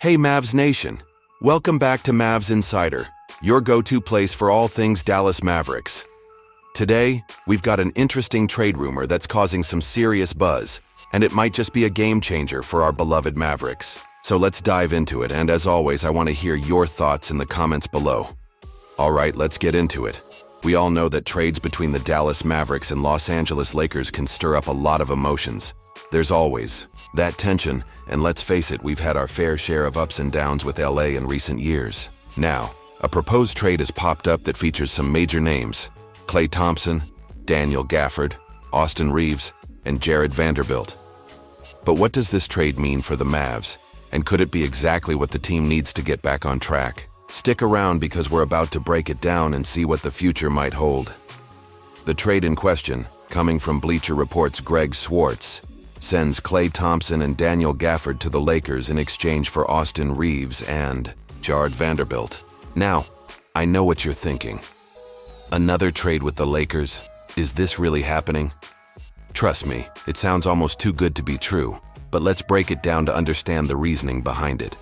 Hey Mavs Nation! Welcome back to Mavs Insider, your go-to place for all things Dallas Mavericks. Today, we've got an interesting trade rumor that's causing some serious buzz, and it might just be a game changer for our beloved Mavericks. So let's dive into it, and as always, I want to hear your thoughts in the comments below. Alright, let's get into it. We all know that trades between the Dallas Mavericks and Los Angeles Lakers can stir up a lot of emotions. There's always that tension, and let's face it, we've had our fair share of ups and downs with LA in recent years. Now, a proposed trade has popped up that features some major names: Klay Thompson, Daniel Gafford, Austin Reaves, and Jared Vanderbilt. But what does this trade mean for the Mavs? And could it be exactly what the team needs to get back on track? Stick around because we're about to break it down and see what the future might hold. The trade in question, coming from Bleacher Report's Greg Swartz, sends Klay Thompson and Daniel Gafford to the Lakers in exchange for Austin Reaves and Jared Vanderbilt. Now, I know what you're thinking. Another trade with the Lakers? Is this really happening? Trust me, it sounds almost too good to be true, but let's break it down to understand the reasoning behind it.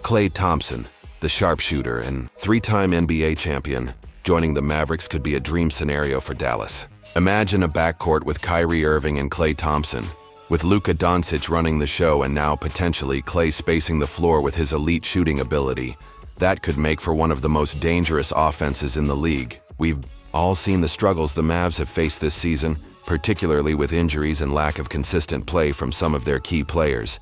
Klay Thompson, the sharpshooter and three-time NBA champion, joining the Mavericks could be a dream scenario for Dallas. Imagine a backcourt with Kyrie Irving and Klay Thompson, with Luka Doncic running the show and now potentially Klay spacing the floor with his elite shooting ability. That could make for one of the most dangerous offenses in the league. We've all seen the struggles the Mavs have faced this season, particularly with injuries and lack of consistent play from some of their key players.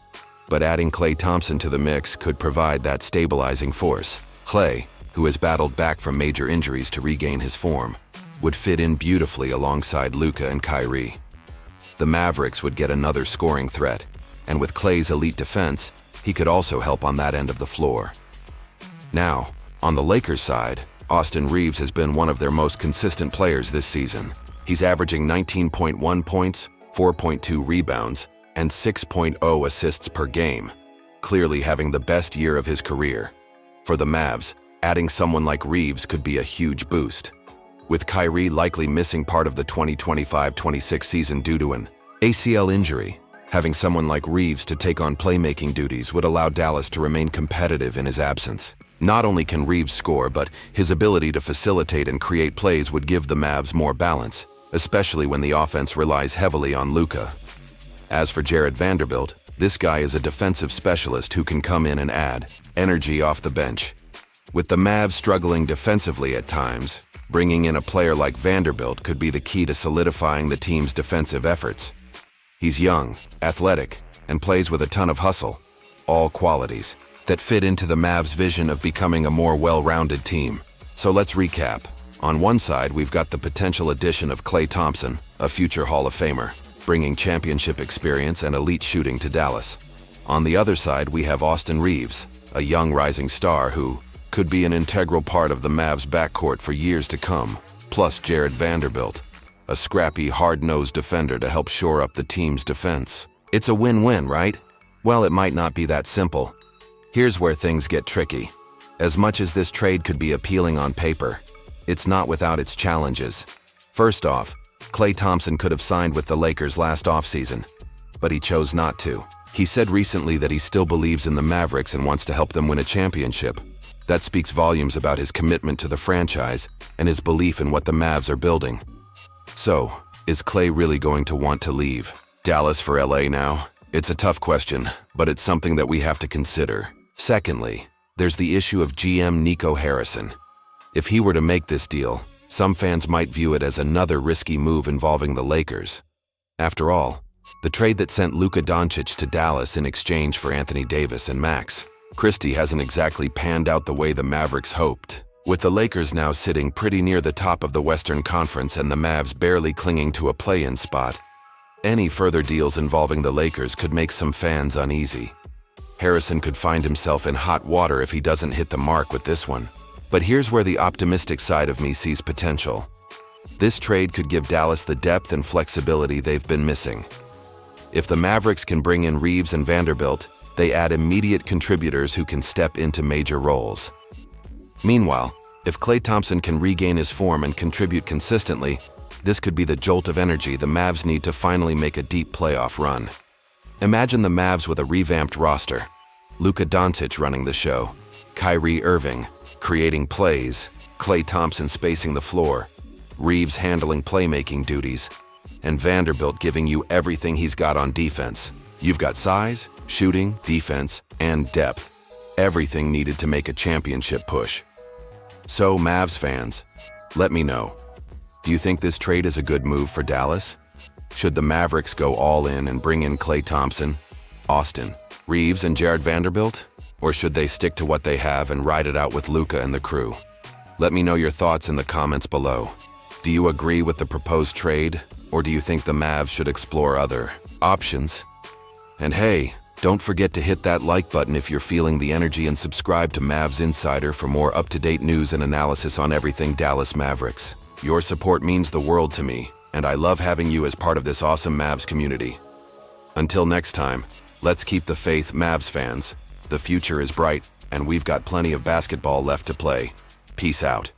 But adding Klay Thompson to the mix could provide that stabilizing force. Klay, who has battled back from major injuries to regain his form, would fit in beautifully alongside Luka and Kyrie. The Mavericks would get another scoring threat, and with Klay's elite defense, he could also help on that end of the floor. Now, on the Lakers side, Austin Reaves has been one of their most consistent players this season. He's averaging 19.1 points, 4.2 rebounds, and 6.0 assists per game, clearly having the best year of his career. For the Mavs, adding someone like Reaves could be a huge boost. With Kyrie likely missing part of the 2025-26 season due to an ACL injury, having someone like Reaves to take on playmaking duties would allow Dallas to remain competitive in his absence. Not only can Reaves score, but his ability to facilitate and create plays would give the Mavs more balance, especially when the offense relies heavily on Luka. As for Jared Vanderbilt, this guy is a defensive specialist who can come in and add energy off the bench. With the Mavs struggling defensively at times, bringing in a player like Vanderbilt could be the key to solidifying the team's defensive efforts. He's young, athletic, and plays with a ton of hustle, all qualities that fit into the Mavs' vision of becoming a more well-rounded team. So let's recap. On one side, we've got the potential addition of Klay Thompson, a future Hall of Famer, bringing championship experience and elite shooting to Dallas. On the other side, we have Austin Reaves, a young rising star who could be an integral part of the Mavs' backcourt for years to come, plus Jared Vanderbilt, a scrappy, hard-nosed defender to help shore up the team's defense. It's a win-win, right? Well, it might not be that simple. Here's where things get tricky. As much as this trade could be appealing on paper, it's not without its challenges. First off, Klay Thompson could have signed with the Lakers last offseason, but he chose not to. He said recently that he still believes in the Mavericks and wants to help them win a championship. That speaks volumes about his commitment to the franchise and his belief in what the Mavs are building. So, is Klay really going to want to leave Dallas for LA now? It's a tough question, but it's something that we have to consider. Secondly, there's the issue of GM Nico Harrison. If he were to make this deal, some fans might view it as another risky move involving the Lakers. After all, the trade that sent Luka Doncic to Dallas in exchange for Anthony Davis and Max Christie hasn't exactly panned out the way the Mavericks hoped. With the Lakers now sitting pretty near the top of the Western Conference and the Mavs barely clinging to a play-in spot, any further deals involving the Lakers could make some fans uneasy. Harrison could find himself in hot water if he doesn't hit the mark with this one. But here's where the optimistic side of me sees potential. This trade could give Dallas the depth and flexibility they've been missing. If the Mavericks can bring in Reaves and Vanderbilt, they add immediate contributors who can step into major roles. Meanwhile, if Klay Thompson can regain his form and contribute consistently, this could be the jolt of energy the Mavs need to finally make a deep playoff run. Imagine the Mavs with a revamped roster. Luka Doncic running the show, Kyrie Irving creating plays, Klay Thompson spacing the floor, Reaves handling playmaking duties, and Vanderbilt giving you everything he's got on defense. You've got size, shooting, defense, and depth. Everything needed to make a championship push. So, Mavs fans, let me know. Do you think this trade is a good move for Dallas? Should the Mavericks go all in and bring in Klay Thompson, Austin, Reaves, and Jared Vanderbilt? Or should they stick to what they have and ride it out with Luka and the crew? Let me know your thoughts in the comments below. Do you agree with the proposed trade, or do you think the Mavs should explore other options? And hey, don't forget to hit that like button if you're feeling the energy and subscribe to Mavs Insider for more up-to-date news and analysis on everything Dallas Mavericks. Your support means the world to me, and I love having you as part of this awesome Mavs community. Until next time, let's keep the faith, Mavs fans. The future is bright, and we've got plenty of basketball left to play. Peace out.